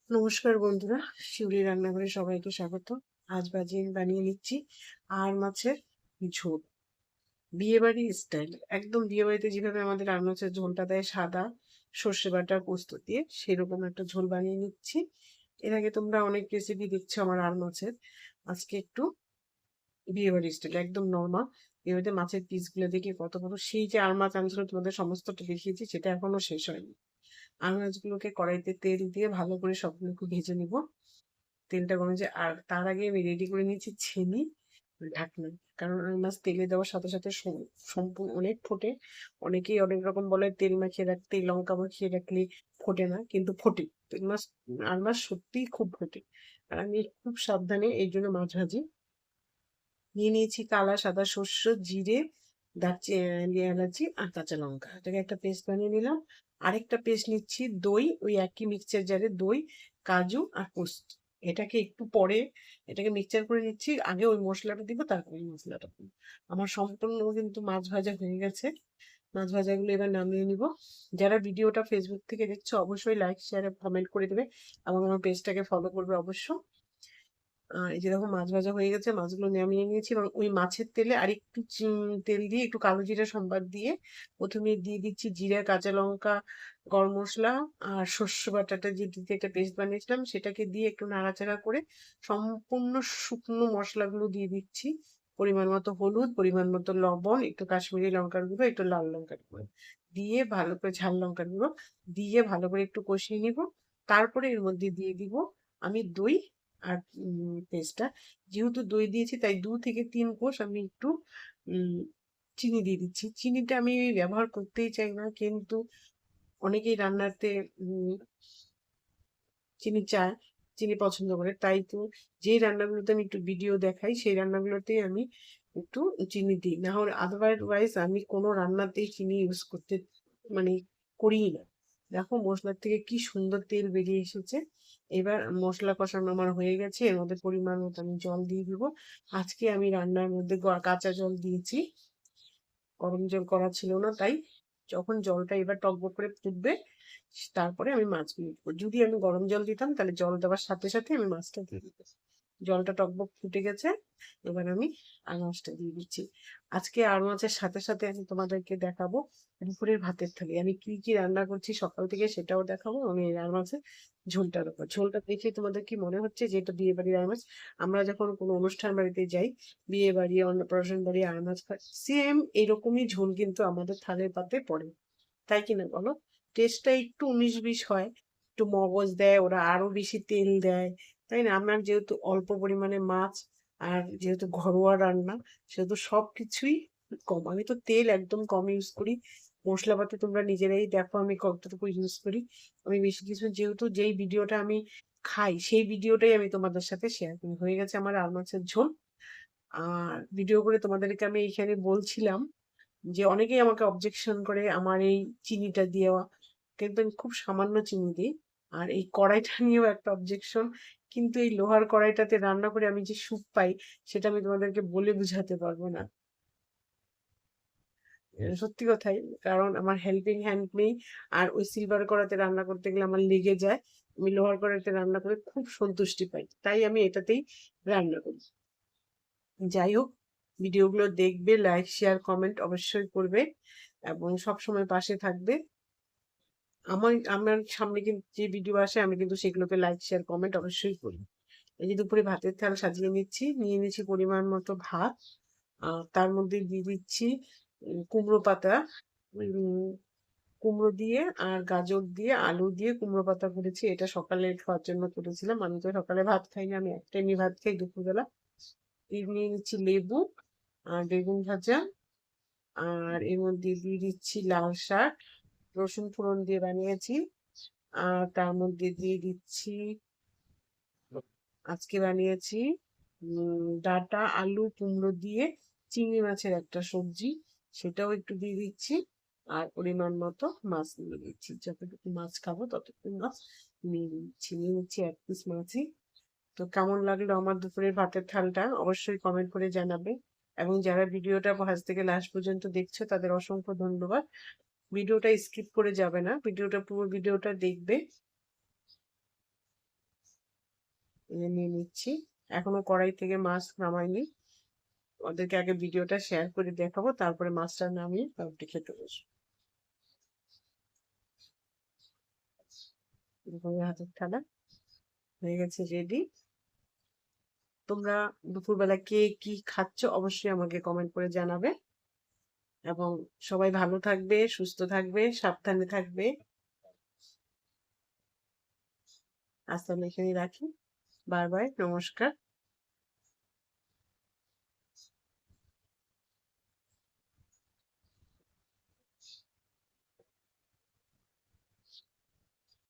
নমস্কার বন্ধুরা, শিউলি রান্নাঘরে সবাইকে স্বাগত। আজ বানিয়ে নিচ্ছি আর মাছের ঝোল, বিয়েবাড়ি স্টাইল। একদম বিয়েবাড়িতে যেভাবে আমাদের আর মাছের ঝোলটা দেয়, সাদা সর্ষে বাটা পোস্ত দিয়ে, সেরকম একটা ঝোল বানিয়ে নিচ্ছি। এর আগে তোমরা অনেক রেসিপি দেখছো আমার আর মাছের। আজকে একটু বিয়েবাড়ি স্টাইল, একদম নর্মাল। বিয়েবাড়িতে মাছের পিসগুলো দেখে কত বড়, সেই যে আর মাছ আনছিল তোমাদের সমস্তটা দেখিয়েছি, সেটা এখনো শেষ হয়নি। আর মাছগুলোকে কড়াইতে তেল দিয়ে ভালো করে সবগুলোকে ভেজে নিব। তেলটা গরম হয়েছে, আর তার আগে আমি রেডি করে নিয়েছি ছেনি, ঢাকনা। কারণ ওই মাছ তেলে দেওয়ার সাথে সাথে সম্পূর্ণ অনেক ফোটে। অনেকেই অনেক রকম বলে তেল মাখিয়ে রাখতে, লঙ্কা মাখিয়ে রাখলে ফোটে না, কিন্তু ফোটে। তেল মাছ আর মাছ সত্যিই খুব ফোটে। আর আমি খুব সাবধানে এই জন্য মাছ ভাজি। নিয়ে নিয়েছি কালা সাদা শস্য, জিরে, দারচিনি, এলাচি আর কাঁচা লঙ্কা। এটাকে একটা পেস্ট বানিয়ে নিলাম। আরেকটা পেস্ট নিচ্ছি দই, ওই একই মিক্সচার জারে দই, কাজু আর পোস্ত। এটাকে একটু পরে এটাকে মিক্সচার করে নিচ্ছি, আগে ওই মশলাটা দিব, তারপরে এই মশলাটা দিব। আমার সম্পূর্ণ কিন্তু মাছ ভাজা হয়ে গেছে। মাছ ভাজাগুলো এবার নামিয়ে নিব। যারা ভিডিওটা ফেসবুক থেকে দেখছো অবশ্যই লাইক শেয়ার কমেন্ট করে দেবে এবং আমার পেজটাকে ফলো করবে অবশ্য। এই যে দেখো মাছ ভাজা হয়ে গেছে, মাছগুলো নামিয়ে নিয়েছি এবং ওই মাছের তেলে আরেকটু তেল দিয়ে একটু কালো জিরা সম্বাদ দিয়ে প্রথমে দিয়ে দিচ্ছি জিরা, কাঁচা লঙ্কা, গরম মশলা আর শস্য বাটাটা যে দিতে একটা পেস্ট বানিয়েছিলাম, সেটাকে দিয়ে একটু নাড়াচাড়া করে সম্পূর্ণ শুকনো মশলাগুলো দিয়ে দিচ্ছি। পরিমাণ মতো হলুদ, পরিমাণ মতো লবণ, একটু কাশ্মীরি লঙ্কার গুঁড়ো, একটু লাল লঙ্কার গুঁড়ো দিয়ে ভালো করে, ঝাল লঙ্কার গুঁড়ো দিয়ে ভালো করে একটু কষিয়ে নিব। তারপরে এর মধ্যে দিয়ে দিব আমি দই আর পেস্টটা। যেহেতু দই দিয়েছি তাই 2 থেকে 3 কোষ আমি একটু চিনি দিয়ে দিচ্ছি। চিনিটা আমি ব্যবহার করতেই চাই না, কিন্তু অনেকেই রান্নাতে চিনি চায়, চিনি পছন্দ করে, তাই তো যেই রান্নাগুলোতে আমি একটু ভিডিও দেখাই সেই রান্নাগুলোতেই আমি একটু চিনি দিই। না হলে আদারওয়াইজ আমি কোনো রান্নাতেই চিনি ইউজ করতে মানে করিই না। দেখো মশলার থেকে কি সুন্দর তেল বেরিয়ে এসেছে। এবার মশলা কষানো আমার হয়ে গেছে, এর মধ্যে পরিমাণ মতো আমি জল দিয়ে দিব। আজকে আমি রান্নার মধ্যে কাঁচা জল দিয়েছি, গরম জল করা ছিল না, তাই যখন জলটা এবার টকবক করে ফুটবে তারপরে আমি মাছগুলো দেবো। যদি আমি গরম জল দিতাম তাহলে জল দেওয়ার সাথে সাথে আমি মাছটা দিয়ে দিতাম। জলটা টকবক ফুটে গেছে, এবার আমি আর মাছটা দিয়ে দিচ্ছি। আজকে আর মাছের সাথে সাথে আমি তোমাদেরকে দেখাবো দুপুরের ভাতের থালি আমি কি কি রান্না করছি সকাল থেকে, সেটাও দেখাবো। আমি এই আর মাছের ঝোলটার উপর, ঝোলটা দেখে তোমাদের কি মনে হচ্ছে যে এটা বিয়ে বাড়ির আর মাছ? আমরা যখন কোনো অনুষ্ঠান বাড়িতে যাই, বিয়ে বাড়ি, অন্নপ্রাশন বাড়ি, আর মাছ খাই, সেম এরকমই ঝোল কিন্তু আমাদের থালের পাতে পড়ে, তাই কিনা বলো? টেস্টটা একটু 19-20 হয়, একটু মগজ দেয় ওরা, আরো বেশি তেল দেয়, তাই না? আমার যেহেতু অল্প পরিমাণে মাছ আর যেহেতু ঘরোয়া রান্না, সেহেতু সবকিছুই কম। আমি তো তেল একদম কম ইউজ করি। মশলাপাতি তোমরা নিজেরাই দেখো আমি কতটুকু ইউজ করি। আমি বেশি কিছু, যেহেতু যেই ভিডিওটা আমি খাই সেই ভিডিওটাই আমি তোমাদের সাথে শেয়ার করি। হয়ে গেছে আমার আর মাছের ঝোল। আর ভিডিও করে তোমাদেরকে আমি এখানে বলছিলাম যে অনেকেই আমাকে অবজেকশন করে আমার এই চিনিটা দেওয়া, কিন্তু আমি খুব সামান্য চিনি দিই। আর এই কড়াইটা নিয়েও একটা অবজেকশন, কিন্তু এই লোহার কড়াইটাতে রান্না করে আমি যে সুখ পাই সেটা আমি তোমাদেরকে বলে বুঝাতে পারবো না। সত্যি কথাই, কারণ আমার হেল্পিং হ্যান্ড নেই। আর ওই সিলভার কড়াইতে রান্না করতে গেলে আমার লেগে যায়। আমি লোহার কড়াইতে রান্না করে খুব সন্তুষ্টি পাই, তাই আমি এটাতেই রান্না করি। যাই হোক, ভিডিওগুলো দেখবে, লাইক শেয়ার কমেন্ট অবশ্যই করবে এবং সব সময় পাশে থাকবে। আমার আমার সামনে কিন্তু যে ভিডিও আসে আমি কিন্তু সেগুলোকে লাইক শেয়ার কমেন্ট অবশ্যই করি। এই যে দুপুরে ভাতের থাল সাজিয়ে নিচ্ছি, নিয়ে নিচ্ছি পরিমাণ মতো ভাত। তার মধ্যে দিয়ে দিচ্ছি কুমড়ো পাতা, উম, কুমড়ো দিয়ে আর গাজর দিয়ে আলু দিয়ে কুমড়ো পাতা করেছি। এটা সকালে খাওয়ার জন্য করেছিলাম। আমি তো সকালে ভাত খাই না, আমি এক টাইমই ভাত খাই দুপুরবেলা। নিয়ে নিচ্ছি লেবু আর বেগুন ভাজা, আর এর মধ্যে দিয়ে দিচ্ছি লাল শাক, রসুন ফোড়ন দিয়ে বানিয়েছি। আর তার মধ্যে দিয়ে দিচ্ছি, আজকে বানিয়েছি ডাঁটা আলু কুমড়ো দিয়ে চিংড়ি মাছের একটা সবজি, সেটাও একটু দিয়ে দিচ্ছি। আর পরিমাণ মতো মাছ নিয়ে দিচ্ছি, যতটুকু মাছ খাবো ততটুকু মাছ নিয়ে নিচ্ছি 1 পিস মাছই। তো কেমন লাগলো আমার দুপুরের ভাতের থালটা অবশ্যই কমেন্ট করে জানাবে। এবং যারা ভিডিওটা ফার্স্ট থেকে লাস্ট পর্যন্ত দেখছো তাদের অসংখ্য ধন্যবাদ। ভিডিওটা স্কিপ করে যাবে না, পুরো ভিডিওটা দেখবে। নিয়ে নিচ্ছি। এখনো কড়াই থেকে মাছ নামাইনি, ওদেরকে আগে ভিডিওটা শেয়ার করে দেখাবো, তারপরে মাছটা নামিয়ে কাউকে খেতে বসবো। হাতের থালা হয়ে গেছে রেডি। তোমরা দুপুরবেলা কে কি খাচ্ছ অবশ্যই আমাকে কমেন্ট করে জানাবে, এবং সবাই ভালো থাকবে, সুস্থ থাকবে, সাবধানে থাকবে। আজ তাহলে এখানেই রাখি। বাই বাই, নমস্কার।